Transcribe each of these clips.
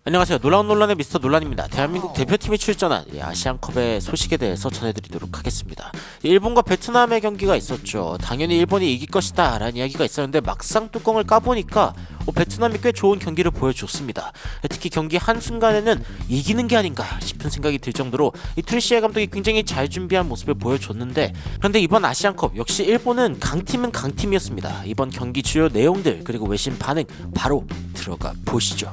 안녕하세요. 놀라운 논란의 미스터 논란입니다. 대한민국 대표팀이 출전한 아시안컵의 소식에 대해서 전해드리도록 하겠습니다. 일본과 베트남의 경기가 있었죠. 당연히 일본이 이길 것이다 라는 이야기가 있었는데 막상 뚜껑을 까보니까 베트남이 꽤 좋은 경기를 보여줬습니다. 특히 경기 한순간에는 이기는 게 아닌가 싶은 생각이 들 정도로 이 트리시에 감독이 굉장히 잘 준비한 모습을 보여줬는데, 그런데 이번 아시안컵 역시 일본은 강팀은 강팀이었습니다. 이번 경기 주요 내용들 그리고 외신 반응 바로 들어가 보시죠.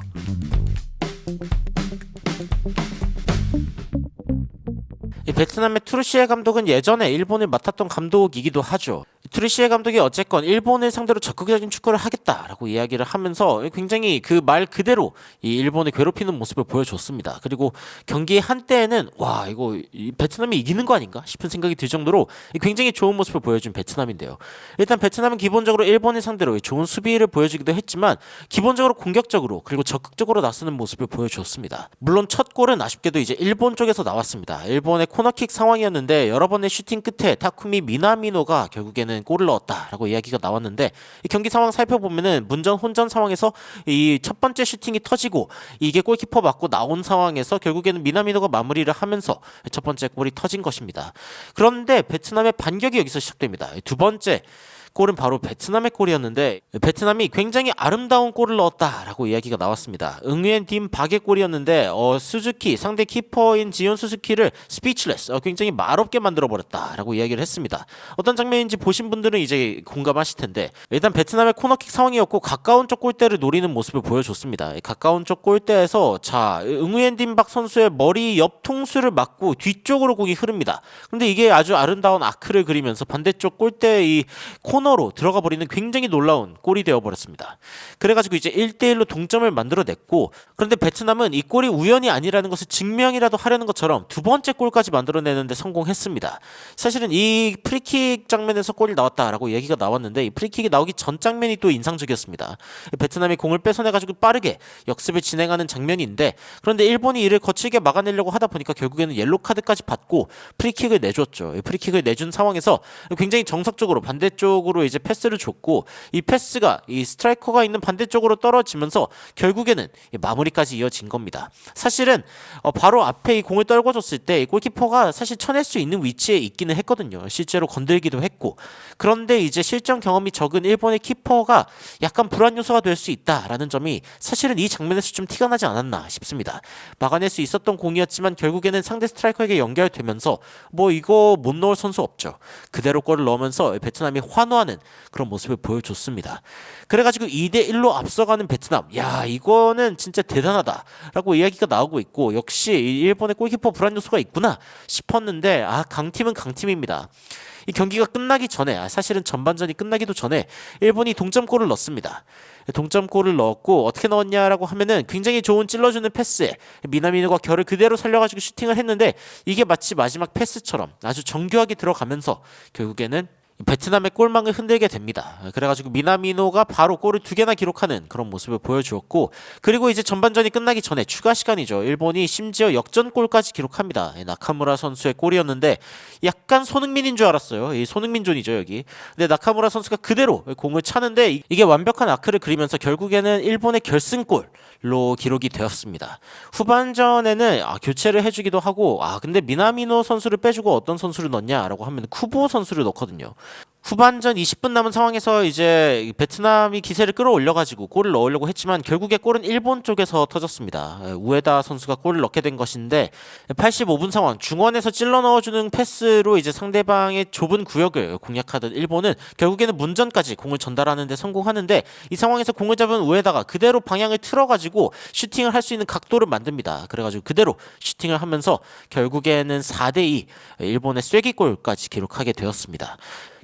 이 베트남의 트루시에 감독은 예전에 일본을 맡았던 감독이기도 하죠. 트루시에 감독이 어쨌건 일본을 상대로 적극적인 축구를 하겠다라고 이야기를 하면서 굉장히 그 말 그대로 이 일본을 괴롭히는 모습을 보여줬습니다. 그리고 경기 한때에는 와 이거 베트남이 이기는 거 아닌가 싶은 생각이 들 정도로 굉장히 좋은 모습을 보여준 베트남인데요. 일단 베트남은 기본적으로 일본을 상대로 좋은 수비를 보여주기도 했지만 기본적으로 공격적으로 그리고 적극적으로 나서는 모습을 보여줬습니다. 물론 첫 골은 아쉽게도 이제 일본 쪽에서 나왔습니다. 일본의 코너킥 상황이었는데 여러 번의 슈팅 끝에 타쿠미 미나미노가 결국에는 골을 넣었다라고 이야기가 나왔는데, 이 경기 상황 살펴보면은 문전 혼전 상황에서 이 첫 번째 슈팅이 터지고 이게 골키퍼 맞고 나온 상황에서 결국에는 미나미노가 마무리를 하면서 첫 번째 골이 터진 것입니다. 그런데 베트남의 반격이 여기서 시작됩니다. 두 번째 골은 바로 베트남의 골이었는데 베트남이 굉장히 아름다운 골을 넣었다라고 이야기가 나왔습니다. 응우엔 딤 박의 골이었는데 수즈키 상대 키퍼인 지온 수즈키를 스피치레스 굉장히 말없게 만들어버렸다라고 이야기를 했습니다. 어떤 장면인지 보신 분들은 이제 공감하실 텐데, 일단 베트남의 코너킥 상황이었고 가까운 쪽 골대를 노리는 모습을 보여줬습니다. 가까운 쪽 골대에서 응우엔 딤 박 선수의 머리 옆 통수를 맞고 뒤쪽으로 공이 흐릅니다. 근데 이게 아주 아름다운 아크를 그리면서 반대쪽 골대의 이 코너로 들어가 버리는 굉장히 놀라운 골이 되어버렸습니다. 그래가지고 이제 1대1로 동점을 만들어냈고, 그런데 베트남은 이 골이 우연이 아니라는 것을 증명이라도 하려는 것처럼 두 번째 골까지 만들어내는데 성공했습니다. 사실은 이 프리킥 장면에서 골이 나왔다라고 얘기가 나왔는데 이 프리킥이 나오기 전 장면이 또 인상적이었습니다. 베트남이 공을 뺏어내가지고 빠르게 역습을 진행하는 장면인데, 그런데 일본이 이를 거칠게 막아내려고 하다 보니까 결국에는 옐로 카드까지 받고 프리킥을 내줬죠. 프리킥을 내준 상황에서 굉장히 정석적으로 반대쪽으로 이제 패스를 줬고, 이 패스가 이 스트라이커가 있는 반대쪽으로 떨어지면서 결국에는 마무리까지 이어진 겁니다. 사실은 바로 앞에 이 공을 떨궈줬을 때 이 골키퍼가 사실 쳐낼 수 있는 위치에 있기는 했거든요. 실제로 건들기도 했고. 그런데 이제 실전 경험이 적은 일본의 키퍼가 약간 불안 요소가 될 수 있다라는 점이 사실은 이 장면에서 좀 티가 나지 않았나 싶습니다. 막아낼 수 있었던 공이었지만 결국에는 상대 스트라이커에게 연결되면서 이거 못 넣을 선수 없죠. 그대로 골을 넣으면서 베트남이 환호하는 그런 모습을 보여줬습니다. 그래가지고 2대1로 앞서가는 베트남, 야 이거는 진짜 대단하다라고 이야기가 나오고 있고, 역시 일본의 골키퍼 불안 요소가 있구나 싶었는데 강팀은 강팀입니다. 이 경기가 끝나기 전에, 사실은 전반전이 끝나기도 전에 일본이 동점골을 넣습니다. 동점골을 넣었고 어떻게 넣었냐라고 하면은 굉장히 좋은 찔러주는 패스에 미나미노가 결을 그대로 살려가지고 슈팅을 했는데, 이게 마치 마지막 패스처럼 아주 정교하게 들어가면서 결국에는 베트남의 골망을 흔들게 됩니다. 그래가지고 미나미노가 바로 골을 2개나 기록하는 그런 모습을 보여주었고, 그리고 이제 전반전이 끝나기 전에 추가 시간이죠. 일본이 심지어 역전골까지 기록합니다. 나카무라 선수의 골이었는데 약간 손흥민인 줄 알았어요. 이 손흥민존이죠 여기. 근데 나카무라 선수가 그대로 공을 차는데 이게 완벽한 아크를 그리면서 결국에는 일본의 결승골로 기록이 되었습니다. 후반전에는 교체를 해주기도 하고, 근데 미나미노 선수를 빼주고 어떤 선수를 넣냐라고 하면 쿠보 선수를 넣거든요. 후반전 20분 남은 상황에서 이제 베트남이 기세를 끌어올려가지고 골을 넣으려고 했지만 결국에 골은 일본 쪽에서 터졌습니다. 우에다 선수가 골을 넣게 된 것인데, 85분 상황 중원에서 찔러 넣어주는 패스로 이제 상대방의 좁은 구역을 공략하던 일본은 결국에는 문전까지 공을 전달하는 데 성공하는데, 이 상황에서 공을 잡은 우에다가 그대로 방향을 틀어가지고 슈팅을 할 수 있는 각도를 만듭니다. 그래가지고 그대로 슈팅을 하면서 결국에는 4대2 일본의 쐐기골까지 기록하게 되었습니다.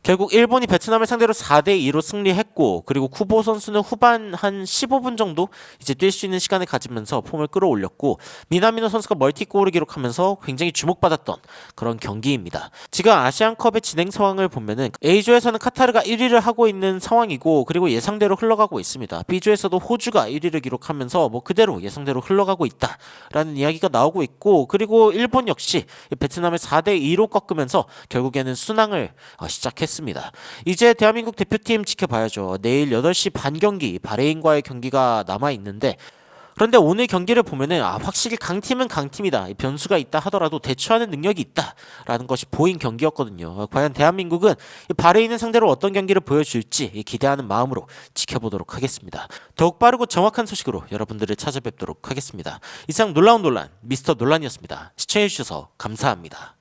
결국 일본이 베트남을 상대로 4대2로 승리했고, 그리고 쿠보 선수는 후반 한 15분 정도 이제 뛸 수 있는 시간을 가지면서 폼을 끌어올렸고, 미나미노 선수가 멀티골을 기록하면서 굉장히 주목받았던 그런 경기입니다. 지금 아시안컵의 진행 상황을 보면은 A조에서는 카타르가 1위를 하고 있는 상황이고, 그리고 예상대로 흘러가고 있습니다. B조에서도 호주가 1위를 기록하면서 그대로 예상대로 흘러가고 있다라는 이야기가 나오고 있고, 그리고 일본 역시 베트남을 4대2로 꺾으면서 결국에는 순항을 시작했습니다. 이제 대한민국 대표팀 지켜봐야죠. 내일 8시 반 경기 바레인과의 경기가 남아있는데, 그런데 오늘 경기를 보면은 확실히 강팀은 강팀이다. 이 변수가 있다 하더라도 대처하는 능력이 있다라는 것이 보인 경기였거든요. 과연 대한민국은 이 바레인을 상대로 어떤 경기를 보여줄지 기대하는 마음으로 지켜보도록 하겠습니다. 더욱 빠르고 정확한 소식으로 여러분들을 찾아뵙도록 하겠습니다. 이상 놀라운 논란 미스터 논란이었습니다. 시청해주셔서 감사합니다.